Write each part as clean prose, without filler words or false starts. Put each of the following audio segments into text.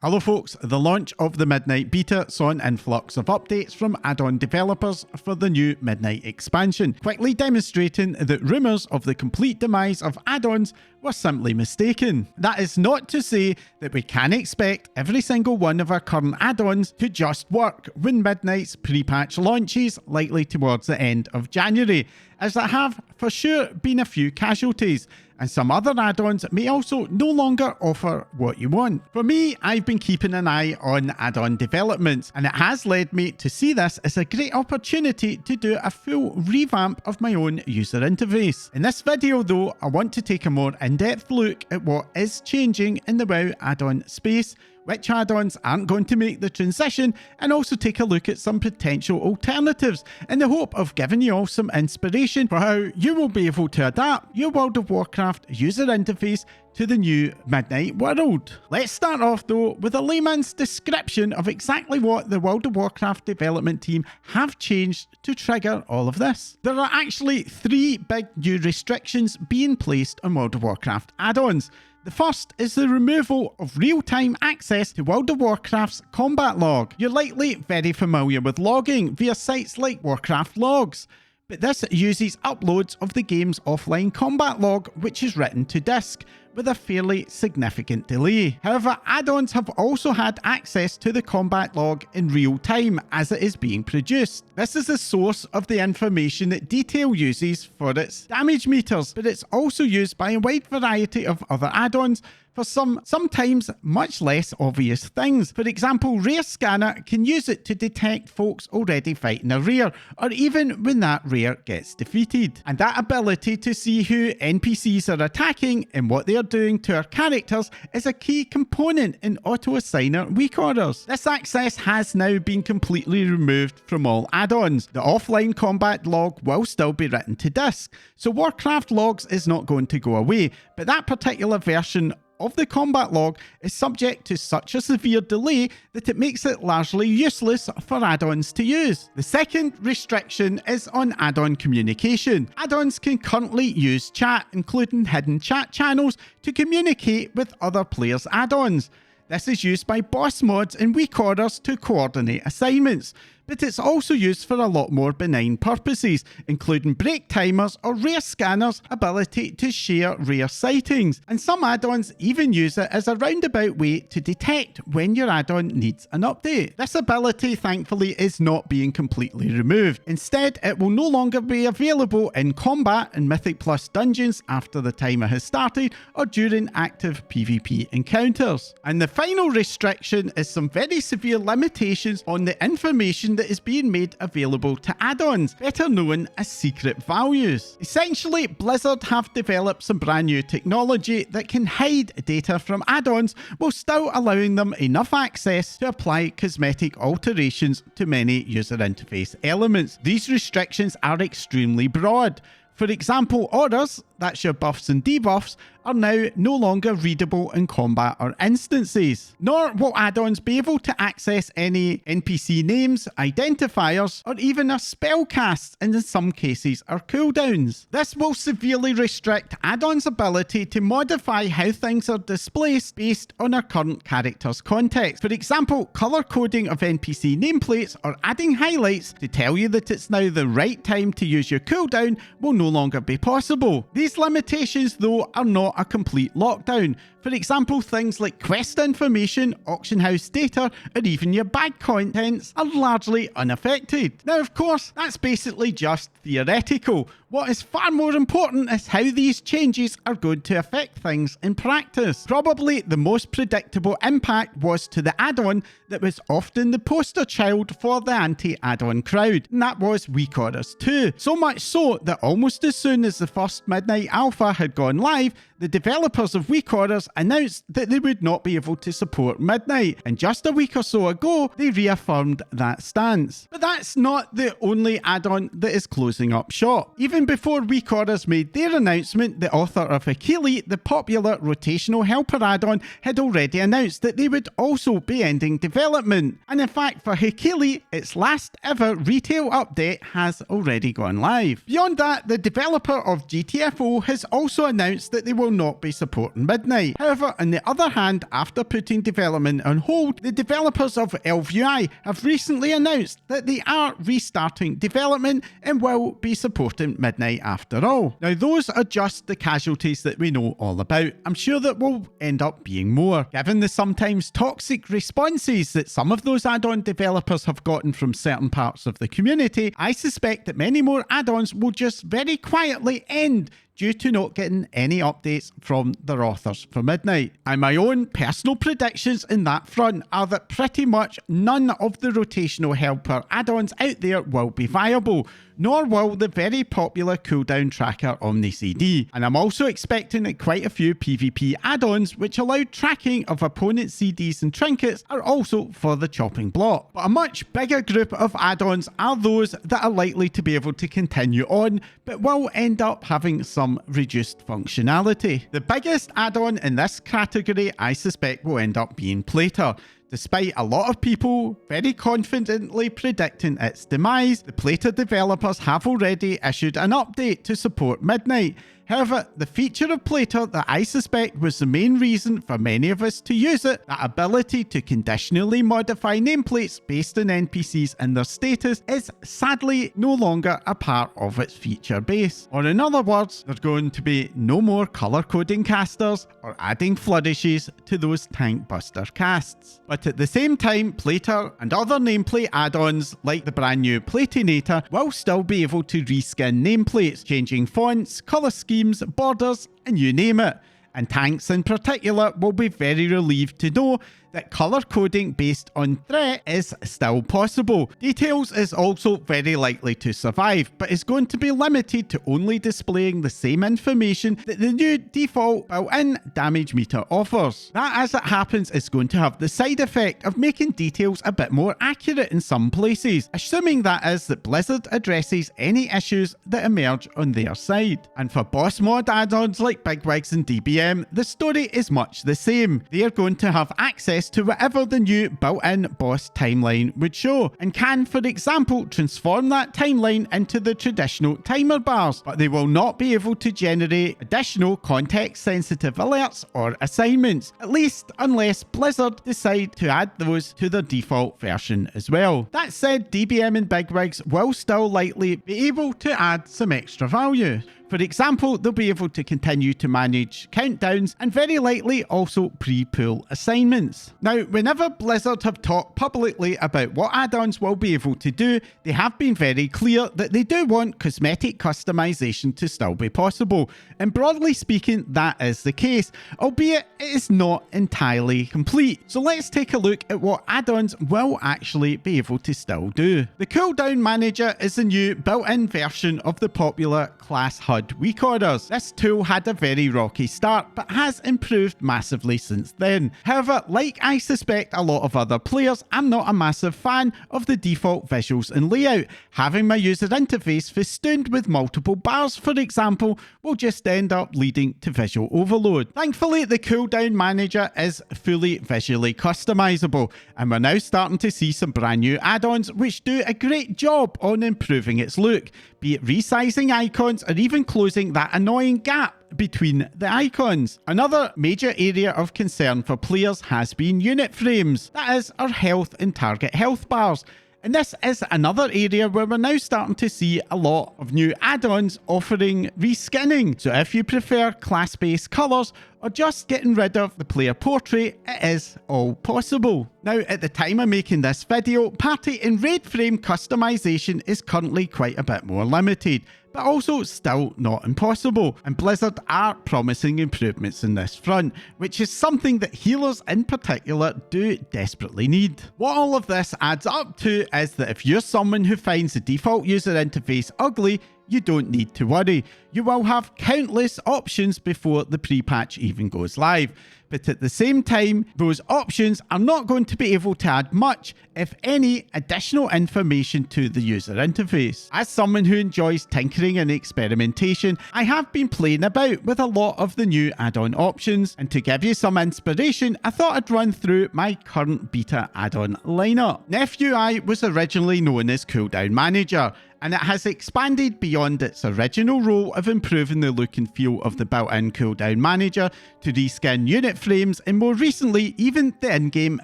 Hello folks, the launch of the Midnight Beta saw an influx of updates from add-on developers for the new Midnight expansion, quickly demonstrating that rumours of the complete demise of add-ons were simply mistaken. That is not to say that we can expect every single one of our current add-ons to just work when Midnight's pre-patch launches, likely towards the end of January, as there have for sure been a few casualties, and some other add-ons may also no longer offer what you want. For me, I've been keeping an eye on add-on developments, and it has led me to see this as a great opportunity to do a full revamp of my own user interface. In this video though, I want to take a more in-depth look at what is changing in the WoW add-on space, which add-ons aren't going to make the transition, and also take a look at some potential alternatives in the hope of giving you all some inspiration for how you will be able to adapt your World of Warcraft user interface to the new Midnight world. Let's start off though with a layman's description of exactly what the World of Warcraft development team have changed to trigger all of this. There are actually three big new restrictions being placed on World of Warcraft add-ons. The first is the removal of real-time access to World of Warcraft's combat log. You're likely very familiar with logging via sites like Warcraft Logs, but this uses uploads of the game's offline combat log, which is written to disk, with a fairly significant delay. However, add-ons have also had access to the combat log in real time as it is being produced. This is the source of the information that Detail uses for its damage meters, but it's also used by a wide variety of other add-ons for sometimes much less obvious things. For example, Rear Scanner can use it to detect folks already fighting a rear, or even when that rear gets defeated. And that ability to see who NPCs are attacking and what they are doing to our characters is a key component in auto-assigner weak orders. This access has now been completely removed from all add-ons. The offline combat log will still be written to disk, so Warcraft Logs is not going to go away, but that particular version of the combat log is subject to such a severe delay that it makes it largely useless for add-ons to use. The second restriction is on add-on communication. Add-ons can currently use chat, including hidden chat channels, to communicate with other players' add-ons. This is used by boss mods and weak orders to coordinate assignments, but it's also used for a lot more benign purposes, including break timers or Rear Scanner's ability to share rare sightings. And some add-ons even use it as a roundabout way to detect when your add-on needs an update. This ability, thankfully, is not being completely removed. Instead, it will no longer be available in combat and Mythic Plus dungeons after the timer has started or during active PvP encounters. And the final restriction is some very severe limitations on the information that is being made available to add-ons, better known as secret values. Essentially, Blizzard have developed some brand new technology that can hide data from add-ons while still allowing them enough access to apply cosmetic alterations to many user interface elements. These restrictions are extremely broad. For example, orders, that's your buffs and debuffs, are now no longer readable in combat or instances. Nor will add-ons be able to access any NPC names, identifiers, or even our spell casts, and in some cases our cooldowns. This will severely restrict add-ons' ability to modify how things are displaced based on our current character's context. For example, color coding of NPC nameplates or adding highlights to tell you that it's now the right time to use your cooldown will no longer be possible. These limitations, though, are not a complete lockdown. For example, things like quest information, auction house data, or even your bag contents are largely unaffected. Now, of course, that's basically just theoretical. What is far more important is how these changes are going to affect things in practice. Probably the most predictable impact was to the add-on that was often the poster child for the anti-add-on crowd, and that was weak orders 2. So much so that almost as soon as the first Midnight Alpha had gone live, the developers of weak orders announced that they would not be able to support Midnight, and just a week or so ago they reaffirmed that stance. But that's not the only add-on that is closing up shop. Even before weak orders made their announcement, the author of Akili, the popular rotational helper add-on, had already announced that they would also be ending development. And in fact, for Akili, its last ever retail update has already gone live. Beyond that, the developer of GTFO WoW has also announced that they will not be supporting Midnight. However, on the other hand, after putting development on hold, the developers of ElvUI have recently announced that they are restarting development and will be supporting Midnight after all. Now, those are just the casualties that we know all about. I'm sure that will end up being more. Given the sometimes toxic responses that some of those add-on developers have gotten from certain parts of the community, I suspect that many more add-ons will just very quietly end due to not getting any updates from their authors for Midnight. And my own personal predictions in that front are that pretty much none of the rotational helper add-ons out there will be viable, nor will the very popular cooldown tracker OmniCD. And I'm also expecting that quite a few PvP add-ons which allow tracking of opponent CDs and trinkets are also for the chopping block. But a much bigger group of add-ons are those that are likely to be able to continue on, but will end up having some reduced functionality. The biggest add-on in this category I suspect will end up being Plater. Despite a lot of people very confidently predicting its demise, the Plater developers have already issued an update to support Midnight. However, the feature of Plater that I suspect was the main reason for many of us to use it, that ability to conditionally modify nameplates based on NPCs and their status, is sadly no longer a part of its feature base. Or in other words, there's going to be no more colour coding casters or adding flourishes to those tank buster casts. But at the same time, Plater and other nameplate add-ons like the brand new Platinator will still be able to reskin nameplates, changing fonts, colour schemes, borders, and you name it. And tanks in particular will be very relieved to know that colour coding based on threat is still possible. Details is also very likely to survive, but is going to be limited to only displaying the same information that the new default built-in damage meter offers. That, as it happens, is going to have the side effect of making details a bit more accurate in some places, assuming that is that Blizzard addresses any issues that emerge on their side. And for boss mod add-ons like Bigwigs and DBM, the story is much the same. They are going to have access to whatever the new built-in boss timeline would show, and can, for example, transform that timeline into the traditional timer bars, but they will not be able to generate additional context-sensitive alerts or assignments, at least unless Blizzard decide to add those to their default version as well. That said, DBM and Bigwigs will still likely be able to add some extra value. For example, they'll be able to continue to manage countdowns and very likely also pre-pull assignments. Now, whenever Blizzard have talked publicly about what add-ons will be able to do, they have been very clear that they do want cosmetic customization to still be possible. And broadly speaking, that is the case, albeit it is not entirely complete. So let's take a look at what add-ons will actually be able to still do. The Cooldown Manager is a new built-in version of the popular class HUD weak orders. This tool had a very rocky start, but has improved massively since then. However, like I suspect a lot of other players, I'm not a massive fan of the default visuals and layout. Having my user interface festooned with multiple bars, for example, will just end up leading to visual overload. Thankfully, the Cooldown Manager is fully visually customizable, and we're now starting to see some brand new add-ons which do a great job on improving its look, be it resizing icons or even closing that annoying gap between the icons. Another major area of concern for players has been unit frames, that is, our health and target health bars. And this is another area where we're now starting to see a lot of new add-ons offering reskinning. So if you prefer class-based colours or just getting rid of the player portrait, it is all possible. Now, at the time of making this video, party and raid frame customization is currently quite a bit more limited, but also still not impossible, and Blizzard are promising improvements in this front, which is something that healers in particular do desperately need. What all of this adds up to is that if you're someone who finds the default user interface ugly, you don't need to worry. You will have countless options before the pre-patch even goes live. But at the same time, those options are not going to be able to add much, if any, additional information to the user interface. As someone who enjoys tinkering and experimentation, I have been playing about with a lot of the new add-on options, and to give you some inspiration, I thought I'd run through my current beta add-on lineup. ElvUI was originally known as Cooldown Manager, and it has expanded beyond its original role of improving the look and feel of the built-in cooldown manager to reskin unit frames, and more recently even the in-game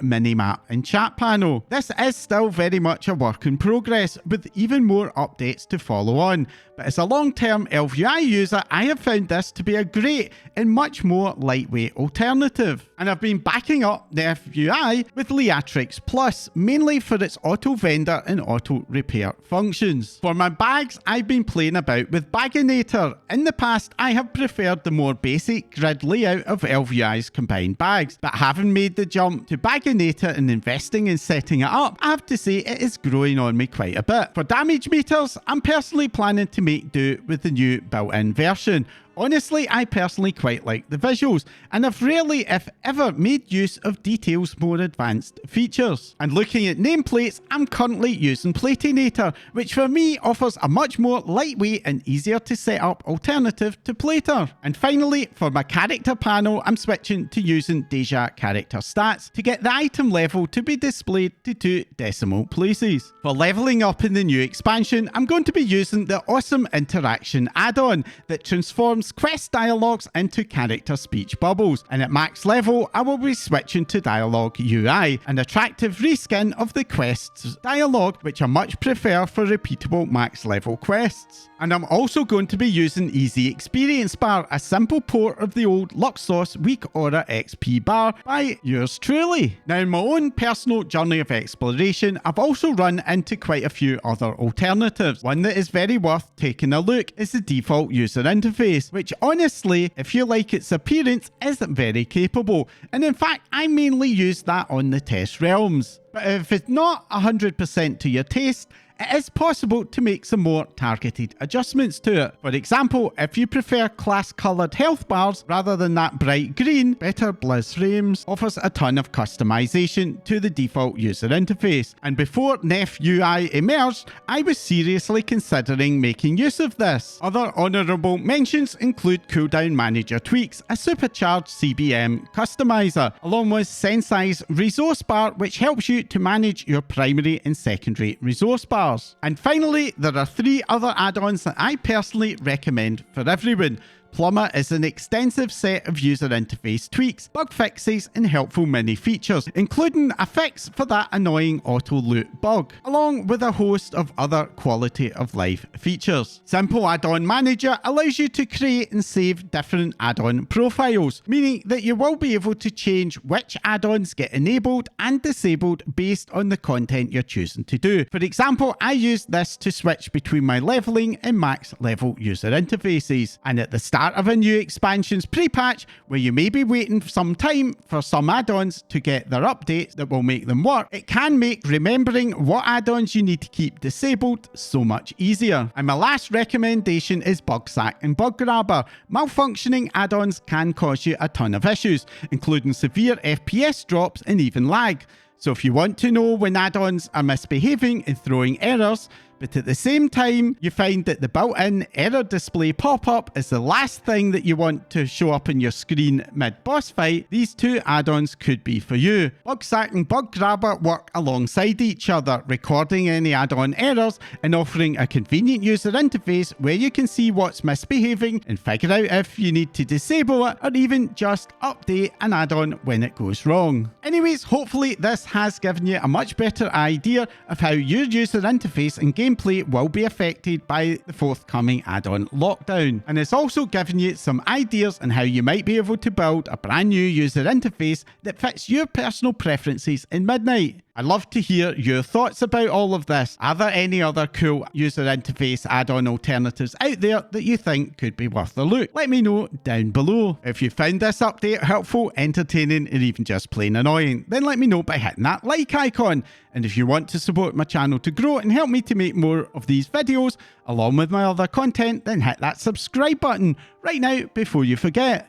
mini-map and chat panel. This is still very much a work in progress, with even more updates to follow on, but as a long-term Elf UI user, I have found this to be a great and much more lightweight alternative. And I've been backing up the Elf UI with Leatrix Plus, mainly for its auto vendor and auto repair functions. For my bags, I've been playing about with Baginator. In the past, I have preferred the more basic grid layout of Elf UI's combined bags, but having made the jump to Baginator and investing in setting it up, I have to say it is growing on me quite a bit. For damage meters, I'm personally planning to make do with the new built-in version. Honestly, I personally quite like the visuals, and I've rarely, if ever, made use of Detail's more advanced features. And looking at nameplates, I'm currently using Platinator, which for me offers a much more lightweight and easier to set up alternative to Plater. And finally, for my character panel, I'm switching to using Deja character stats to get the item level to be displayed to 2 decimal places. For leveling up in the new expansion, I'm going to be using the awesome interaction add-on that transforms quest dialogues into character speech bubbles, and at max level I will be switching to dialogue UI, an attractive reskin of the quests dialogue which I much prefer for repeatable max level quests. And I'm also going to be using Easy Experience Bar, a simple port of the old Luxos Weak Aura XP bar by yours truly. Now, in my own personal journey of exploration, I've also run into quite a few other alternatives. One that is very worth taking a look is the default user interface, which honestly, if you like its appearance, is very capable. And in fact, I mainly use that on the test realms. But if it's not 100% to your taste, it is possible to make some more targeted adjustments to it. For example, if you prefer class-coloured health bars rather than that bright green, Better Blizz Frames offers a ton of customization to the default user interface. And before Nef UI emerged, I was seriously considering making use of this. Other honourable mentions include cooldown manager tweaks, a supercharged CBM customizer, along with Sensei's resource bar, which helps you to manage your primary and secondary resource bars. And finally, there are 3 other add-ons that I personally recommend for everyone. Plumber is an extensive set of user interface tweaks, bug fixes and helpful mini features, including a fix for that annoying auto loot bug, along with a host of other quality of life features. Simple Add-on Manager allows you to create and save different add-on profiles, meaning that you will be able to change which add-ons get enabled and disabled based on the content you're choosing to do. For example, I use this to switch between my leveling and max level user interfaces, and at the start of a new expansion's pre-patch, where you may be waiting some time for some add-ons to get their updates that will make them work, it can make remembering what add-ons you need to keep disabled so much easier. And my last recommendation is Bugsack and Bug Grabber. Malfunctioning add-ons can cause you a ton of issues, including severe FPS drops and even lag. So if you want to know when add-ons are misbehaving and throwing errors, but at the same time you find that the built-in error display pop-up is the last thing that you want to show up on your screen mid-boss fight, these 2 add-ons could be for you. Bugsack and Bug Grabber work alongside each other, recording any add-on errors and offering a convenient user interface where you can see what's misbehaving and figure out if you need to disable it or even just update an add-on when it goes wrong. Anyways, hopefully this has given you a much better idea of how your user interface and gameplay will be affected by the forthcoming add-on lockdown, and it's also given you some ideas on how you might be able to build a brand new user interface that fits your personal preferences in Midnight. I'd love to hear your thoughts about all of this. Are there any other cool user interface add-on alternatives out there that you think could be worth a look? Let me know down below. If you found this update helpful, entertaining, or even just plain annoying, then let me know by hitting that like icon. And if you want to support my channel to grow and help me to make more of these videos, along with my other content, then hit that subscribe button right now before you forget.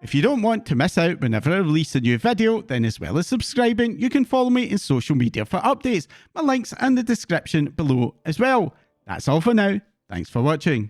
If you don't want to miss out whenever I release a new video, then as well as subscribing, you can follow me in social media for updates. My links are in the description below as well. That's all for now. Thanks for watching.